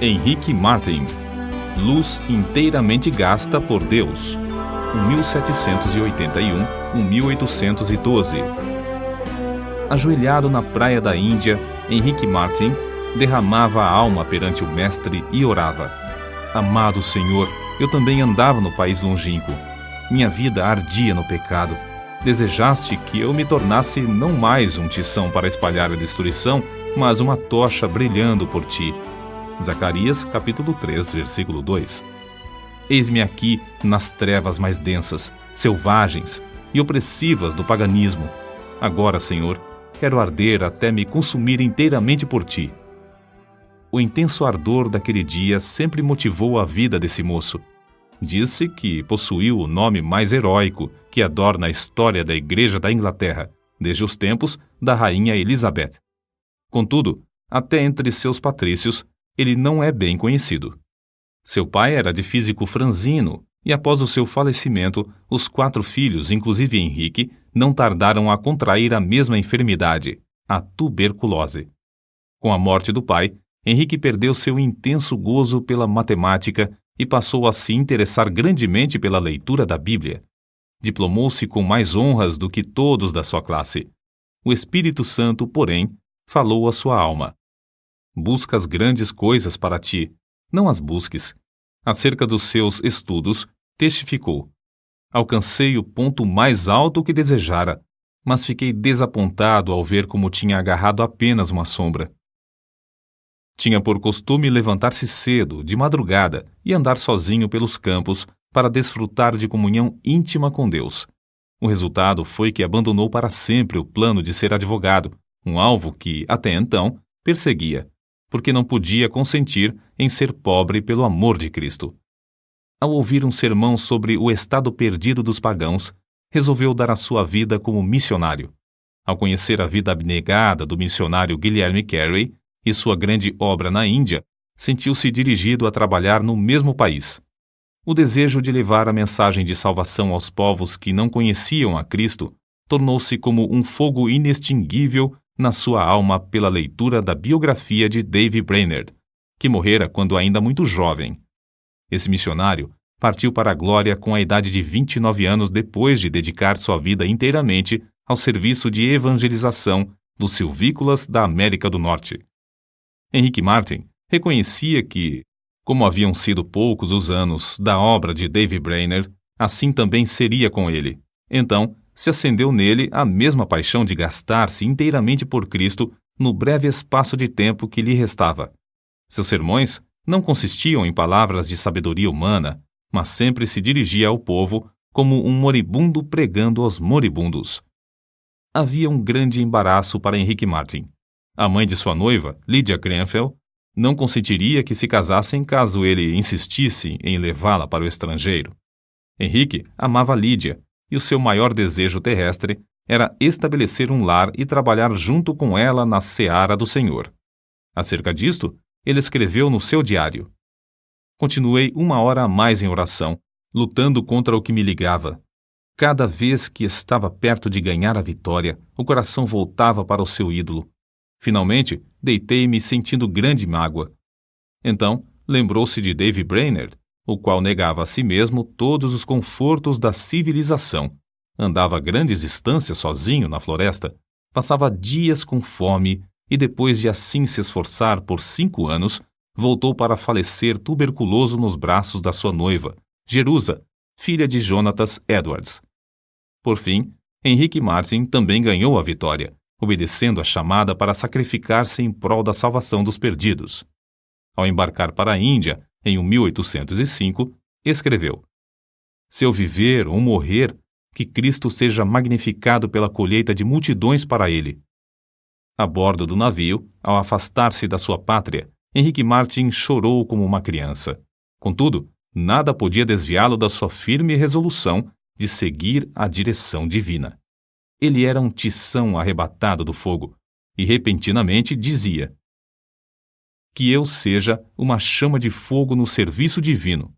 Henrique Martin, Luz inteiramente gasta por Deus, 1781-1812. Ajoelhado na praia da Índia, Henrique Martin derramava a alma perante o Mestre e orava: Amado Senhor, eu também andava no país longínquo. Minha vida ardia no pecado. Desejaste que eu me tornasse não mais um tição para espalhar a destruição, mas uma tocha brilhando por ti. Zacarias, capítulo 3, versículo 2. Eis-me aqui nas trevas mais densas, selvagens e opressivas do paganismo. Agora, Senhor, quero arder até me consumir inteiramente por ti. O intenso ardor daquele dia sempre motivou a vida desse moço. Diz-se que possuiu o nome mais heróico que adorna a história da Igreja da Inglaterra, desde os tempos da Rainha Elizabeth. Contudo, até entre seus patrícios, ele não é bem conhecido. Seu pai era de físico franzino, e após o seu falecimento, os 4 filhos, inclusive Henrique, não tardaram a contrair a mesma enfermidade, a tuberculose. Com a morte do pai, Henrique perdeu seu intenso gozo pela matemática e passou a se interessar grandemente pela leitura da Bíblia. Diplomou-se com mais honras do que todos da sua classe. O Espírito Santo, porém, falou à sua alma: Buscas grandes coisas para ti, não as busques. Acerca dos seus estudos, testificou: Alcancei o ponto mais alto que desejara, mas fiquei desapontado ao ver como tinha agarrado apenas uma sombra. Tinha por costume levantar-se cedo, de madrugada, e andar sozinho pelos campos para desfrutar de comunhão íntima com Deus. O resultado foi que abandonou para sempre o plano de ser advogado, um alvo que, até então, perseguia, porque não podia consentir em ser pobre pelo amor de Cristo. Ao ouvir um sermão sobre o estado perdido dos pagãos, resolveu dar a sua vida como missionário. Ao conhecer a vida abnegada do missionário Guilherme Carey e sua grande obra na Índia, sentiu-se dirigido a trabalhar no mesmo país. O desejo de levar a mensagem de salvação aos povos que não conheciam a Cristo tornou-se como um fogo inextinguível na sua alma pela leitura da biografia de Dave Brainerd, que morrera quando ainda muito jovem. Esse missionário partiu para a glória com a idade de 29 anos depois de dedicar sua vida inteiramente ao serviço de evangelização dos silvícolas da América do Norte. Henrique Martin reconhecia que, como haviam sido poucos os anos da obra de Dave Brainerd, assim também seria com ele. Então, se acendeu nele a mesma paixão de gastar-se inteiramente por Cristo no breve espaço de tempo que lhe restava. Seus sermões não consistiam em palavras de sabedoria humana, mas sempre se dirigia ao povo como um moribundo pregando aos moribundos. Havia um grande embaraço para Henrique Martin. A mãe de sua noiva, Lydia Grenfell, não consentiria que se casassem caso ele insistisse em levá-la para o estrangeiro. Henrique amava Lydia, e o seu maior desejo terrestre era estabelecer um lar e trabalhar junto com ela na seara do Senhor. Acerca disto, ele escreveu no seu diário: Continuei 1 hora a mais em oração, lutando contra o que me ligava. Cada vez que estava perto de ganhar a vitória, o coração voltava para o seu ídolo. Finalmente, deitei-me sentindo grande mágoa. Então, lembrou-se de Dave Brainerd, o qual negava a si mesmo todos os confortos da civilização. Andava grandes distâncias sozinho na floresta, passava dias com fome e, depois de assim se esforçar por 5 anos, voltou para falecer tuberculoso nos braços da sua noiva, Jerusa, filha de Jonatas Edwards. Por fim, Henrique Martin também ganhou a vitória, obedecendo a chamada para sacrificar-se em prol da salvação dos perdidos. Ao embarcar para a Índia, em 1805, escreveu: Se eu viver ou morrer, que Cristo seja magnificado pela colheita de multidões para ele. A bordo do navio, ao afastar-se da sua pátria, Henrique Martin chorou como uma criança. Contudo, nada podia desviá-lo da sua firme resolução de seguir a direção divina. Ele era um tição arrebatado do fogo, e repentinamente dizia: Que eu seja uma chama de fogo no serviço divino.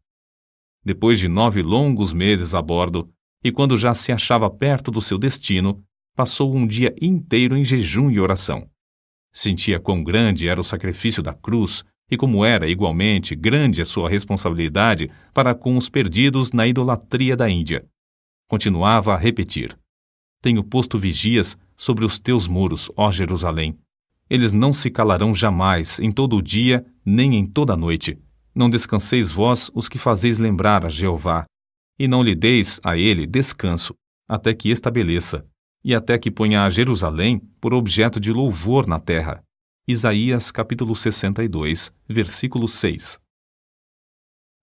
Depois de 9 longos meses a bordo, e quando já se achava perto do seu destino, passou um dia inteiro em jejum e oração. Sentia quão grande era o sacrifício da cruz e como era igualmente grande a sua responsabilidade para com os perdidos na idolatria da Índia. Continuava a repetir: tenho posto vigias sobre os teus muros, ó Jerusalém. Eles não se calarão jamais, em todo o dia, nem em toda a noite. Não descanseis vós os que fazeis lembrar a Jeová, e não lhe deis a ele descanso, até que estabeleça, e até que ponha a Jerusalém por objeto de louvor na terra. Isaías capítulo 62, versículo 6.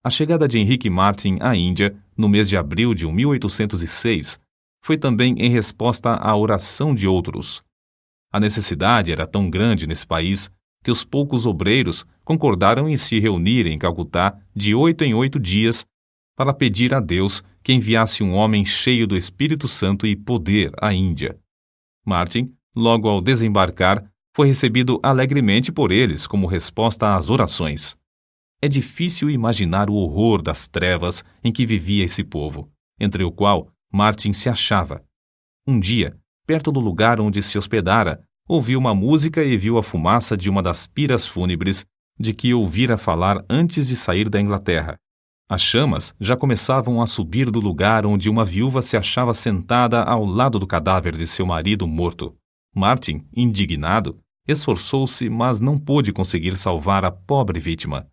A chegada de Henrique Martyn à Índia, no mês de abril de 1806, foi também em resposta à oração de outros. A necessidade era tão grande nesse país que os poucos obreiros concordaram em se reunir em Calcutá de 8 em 8 dias para pedir a Deus que enviasse um homem cheio do Espírito Santo e poder à Índia. Martyn, logo ao desembarcar, foi recebido alegremente por eles como resposta às orações. É difícil imaginar o horror das trevas em que vivia esse povo, entre o qual Martyn se achava. Um dia, perto do lugar onde se hospedara, ouviu uma música e viu a fumaça de uma das piras fúnebres de que ouvira falar antes de sair da Inglaterra. As chamas já começavam a subir do lugar onde uma viúva se achava sentada ao lado do cadáver de seu marido morto. Martyn, indignado, esforçou-se, mas não pôde conseguir salvar a pobre vítima.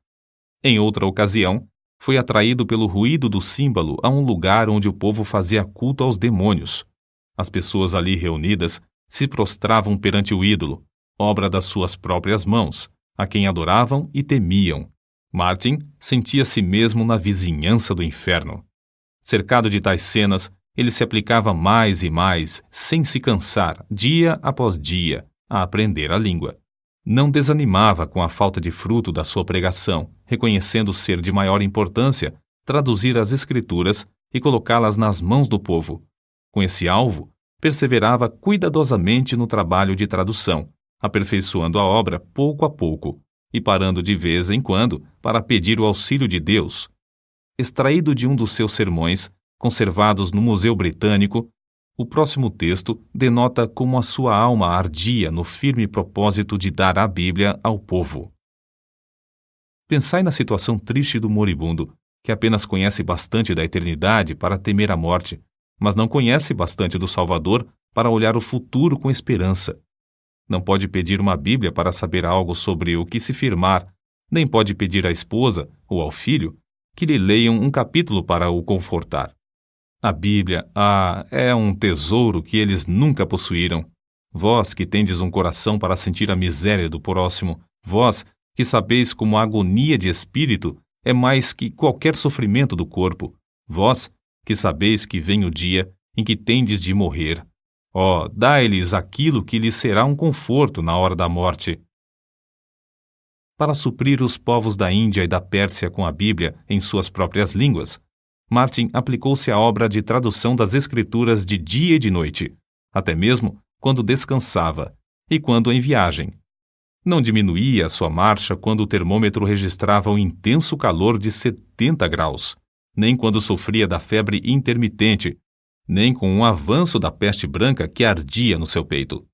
Em outra ocasião, foi atraído pelo ruído do símbolo a um lugar onde o povo fazia culto aos demônios. As pessoas ali reunidas se prostravam perante o ídolo, obra das suas próprias mãos, a quem adoravam e temiam. Martyn sentia-se mesmo na vizinhança do inferno. Cercado de tais cenas, ele se aplicava mais e mais, sem se cansar, dia após dia, a aprender a língua. Não desanimava com a falta de fruto da sua pregação, reconhecendo ser de maior importância traduzir as Escrituras e colocá-las nas mãos do povo. Com esse alvo, perseverava cuidadosamente no trabalho de tradução, aperfeiçoando a obra pouco a pouco e parando de vez em quando para pedir o auxílio de Deus. Extraído de um dos seus sermões, conservados no Museu Britânico, o próximo texto denota como a sua alma ardia no firme propósito de dar a Bíblia ao povo. Pensai na situação triste do moribundo, que apenas conhece bastante da eternidade para temer a morte, mas não conhece bastante do Salvador para olhar o futuro com esperança. Não pode pedir uma Bíblia para saber algo sobre o que se firmar, nem pode pedir à esposa ou ao filho que lhe leiam um capítulo para o confortar. A Bíblia, é um tesouro que eles nunca possuíram. Vós que tendes um coração para sentir a miséria do próximo, vós que sabeis como a agonia de espírito é mais que qualquer sofrimento do corpo, vós que sabeis que vem o dia em que tendes de morrer. Dai-lhes aquilo que lhes será um conforto na hora da morte. Para suprir os povos da Índia e da Pérsia com a Bíblia em suas próprias línguas, Martyn aplicou-se à obra de tradução das Escrituras de dia e de noite, até mesmo quando descansava e quando em viagem. Não diminuía a sua marcha quando o termômetro registrava o intenso calor de 70 graus, nem quando sofria da febre intermitente, nem com o avanço da peste branca que ardia no seu peito.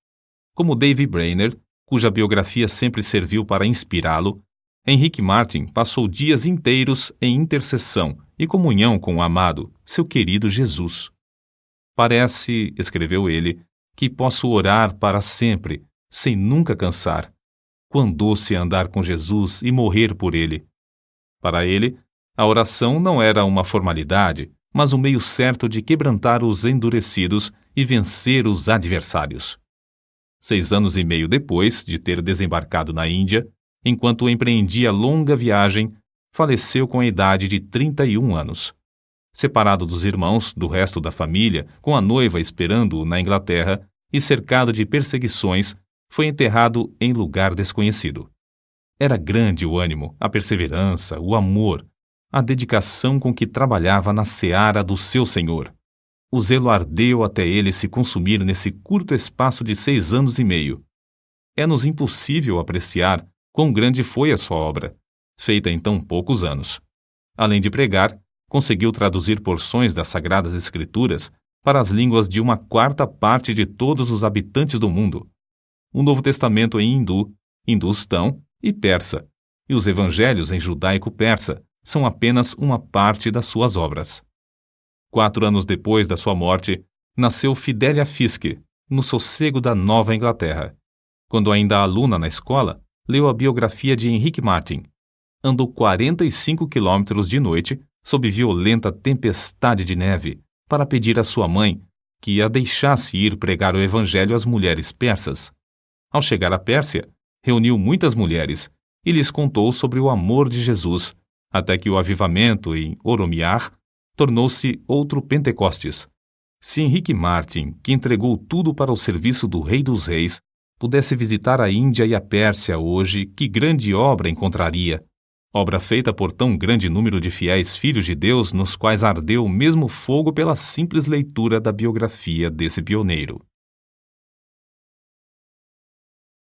Como David Brainerd, cuja biografia sempre serviu para inspirá-lo, Henrique Martyn passou dias inteiros em intercessão e comunhão com o amado, seu querido Jesus. Parece, escreveu ele, que posso orar para sempre, sem nunca cansar. Quão doce andar com Jesus e morrer por ele. Para ele, a oração não era uma formalidade, mas um meio certo de quebrantar os endurecidos e vencer os adversários. 6 anos e meio depois de ter desembarcado na Índia, enquanto empreendia longa viagem, faleceu com a idade de 31 anos. Separado dos irmãos, do resto da família, com a noiva esperando-o na Inglaterra e cercado de perseguições, foi enterrado em lugar desconhecido. Era grande o ânimo, a perseverança, o amor, a dedicação com que trabalhava na seara do seu Senhor. O zelo ardeu até ele se consumir nesse curto espaço de 6 anos e meio. É-nos impossível apreciar quão grande foi a sua obra, feita em tão poucos anos. Além de pregar, conseguiu traduzir porções das Sagradas Escrituras para as línguas de 1/4 de todos os habitantes do mundo. O Novo Testamento em hindu, hindustão e persa, e os evangelhos em judaico-persa são apenas uma parte das suas obras. 4 anos depois da sua morte, nasceu Fidelia Fiske, no sossego da Nova Inglaterra. Quando ainda aluna na escola, leu a biografia de Henrique Martin. Andou 45 quilômetros de noite, sob violenta tempestade de neve, para pedir à sua mãe que a deixasse ir pregar o evangelho às mulheres persas. Ao chegar à Pérsia, reuniu muitas mulheres e lhes contou sobre o amor de Jesus, até que o avivamento em Oromiar tornou-se outro Pentecostes. Se Henrique Martin, que entregou tudo para o serviço do Rei dos Reis, pudesse visitar a Índia e a Pérsia hoje, que grande obra encontraria! Obra feita por tão grande número de fiéis filhos de Deus, nos quais ardeu o mesmo fogo pela simples leitura da biografia desse pioneiro.